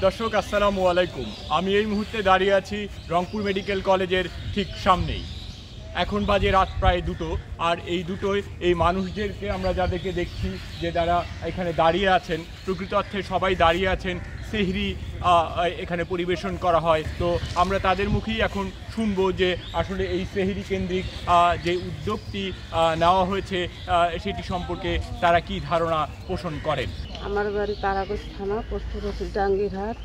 দর্শক আসসালামু আলাইকুম। আমি এই মুহূর্তে দাঁড়িয়ে আছি রংপুর মেডিকেল কলেজের ঠিক সামনেই। এখন বাজে রাত প্রায় 2টো, আর এই দুটোয় এই মানুষদেরকে আমরা যাদেরকে দেখছি যে যারা এখানে দাঁড়িয়ে আছেন, প্রকৃত অর্থে সবাই দাঁড়িয়ে আছেন। সেহরি এখানে পরিবেশন করা হয়, তো আমরা তাদের মুখেই এখন শুনবো যে আসলে এই সেহরি কেন্দ্রিক যে উদ্যোগটি নেওয়া হয়েছে সেটি সম্পর্কে তারা কি ধারণা পোষণ করেন। আমার বাড়ি তারাগঞ্জ থানা, পোস্ট অফিস ডাঙ্গিরহাট।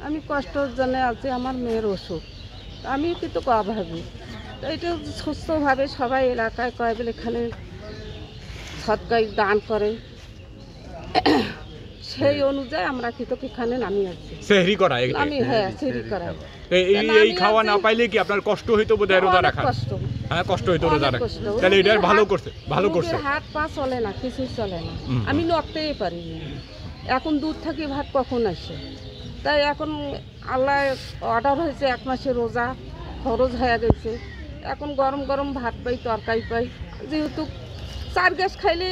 আমি কষ্টর জন্য আছি, আমার মেয়ের অসুখ, আমি কিন্তু অভাবী। তো এটা সুস্থভাবে সবাই এলাকায় কয় বলে এখানে সৎকাই দান করে, সেই অনুযায়ী আমরা কিন্তু এখানে নামি আছি। সেহরি করা আমি সেহরি করা। এই খাওয়া না পাইলে কি আপনার কষ্ট হইতো বোধহয় রোজা রাখা? কষ্ট হইতো রোজা রাখা। তাহলে এটা ভালো করছে। হাত পা চলে না, কিছুই চলে না, আমি নড়তেই পারি না। এখন দূর থেকে ভাত কখন আসে, তাই এখন আল্লাহ অর্ডার হয়েছে 1 মাসের রোজা খরচ হয়ে গেছে। এখন গরম গরম ভাত পাই, তরকারি পাই, যেহেতু 4 গ্যাস খাইলে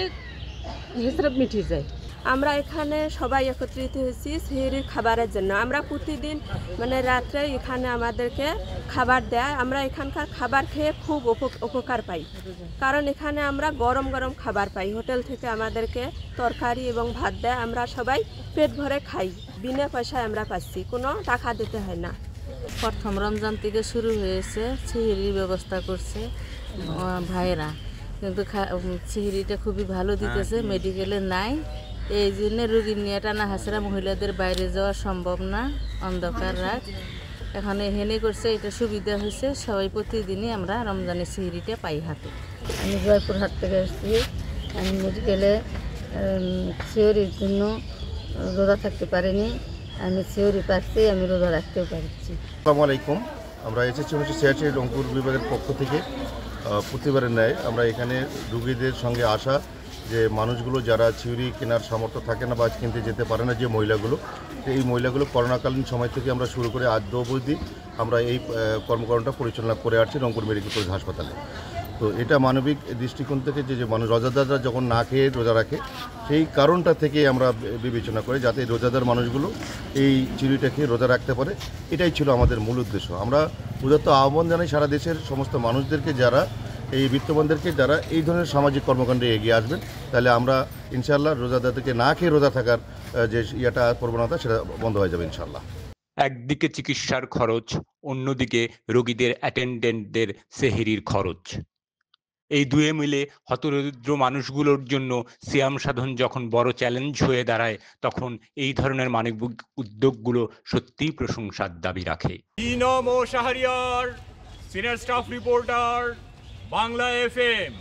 হিসেব মিটে যায়। আমরা এখানে সবাই একত্রিত হয়েছি সেহরির খাবারের জন্য। আমরা প্রতিদিন রাত্রে এখানে আমাদেরকে খাবার দেয়। আমরা এখানকার খাবার খেয়ে খুব উপকার পাই, কারণ এখানে আমরা গরম গরম খাবার পাই। হোটেল থেকে আমাদেরকে তরকারি এবং ভাত দেয়, আমরা সবাই পেট ভরে খাই, বিনা পয়সায় আমরা পাচ্ছি, কোনো টাকা দিতে হয় না। প্রথম রমজান থেকে শুরু হয়েছে, সেহরির ব্যবস্থা করছে ভাইয়েরা, কিন্তু সেহরিটা খুবই ভালো দিতেছে, মেডিকেলে নাই। এই জন্য রুগী নিয়ে টানা হাসরা মহিলাদের বাইরে যাওয়া সম্ভব না, অন্ধকার রাত। এখন এখানে করছে, এটা সুবিধা হয়েছে, সবাই প্রতিদিনই আমরা রমজানের সেহরিটা পাই হাতে। আমি জয়পুরহাট থেকে এসেছি। আমি মেডিকেলে সেহরির জন্য রোজা থাকতে পারিনি, আমি সেহরি পাচ্ছি, আমি রোজা রাখতেও পারছি। আসসালামু আলাইকুম। আমরা এসেছি সিআরসি রংপুর বিভাগের পক্ষ থেকে। প্রতিবারের ন্যায় আমরা এখানে রুগীদের সঙ্গে আসা যে মানুষগুলো যারা সিউরি কেনার সামর্থ্য থাকে না বা কিনতে যেতে পারে না, যে মহিলাগুলো, এই মহিলাগুলো করোনাকালীন সময় থেকে আমরা শুরু করে আজ অবধি আমরা এই কর্মকাণ্ডটা পরিচালনা করে আসছি রংপুর মেডিকেল কলেজ হাসপাতালে। তো এটা মানবিক দৃষ্টিকোণ থেকে যে মানুষ রোজাদাররা যখন না খেয়ে রোজা রাখে, সেই কারণটা থেকে আমরা বিবেচনা করি যাতে রোজাদার মানুষগুলো এই চিড়িটা খেয়ে রোজা রাখতে পারে। এটাই ছিল আমাদের মূল উদ্দেশ্য। আমরা উদাত্ত আহ্বান জানাই সারা দেশের সমস্ত মানুষদেরকে, যারা এই বিত্তবানদেরকে, যারা এই ধরনের সামাজিক কর্মকাণ্ডে এগিয়ে আসবেন, তাহলে আমরা ইনশাআল্লাহ রোজাদারদেরকে না খেয়ে রোজা থাকার যে প্রবণতা, সেটা বন্ধ হয়ে যাবে ইনশাআল্লাহ। একদিকে চিকিৎসার খরচ, অন্যদিকে রোগীদের অ্যাটেন্ডেন্টদের সেহরির খরচ, এই দুয়ে মিলে হতদরিদ্র মানুষগুলোর জন্য সিয়াম সাধন যখন বড় চ্যালেঞ্জ হয়ে দাঁড়ায়, তখন এই ধরনের মানবিক উদ্যোগগুলো সত্যিই প্রশংসার দাবি রাখে। ইনম ও Shahriar, senior staff reporter, Bangla FM।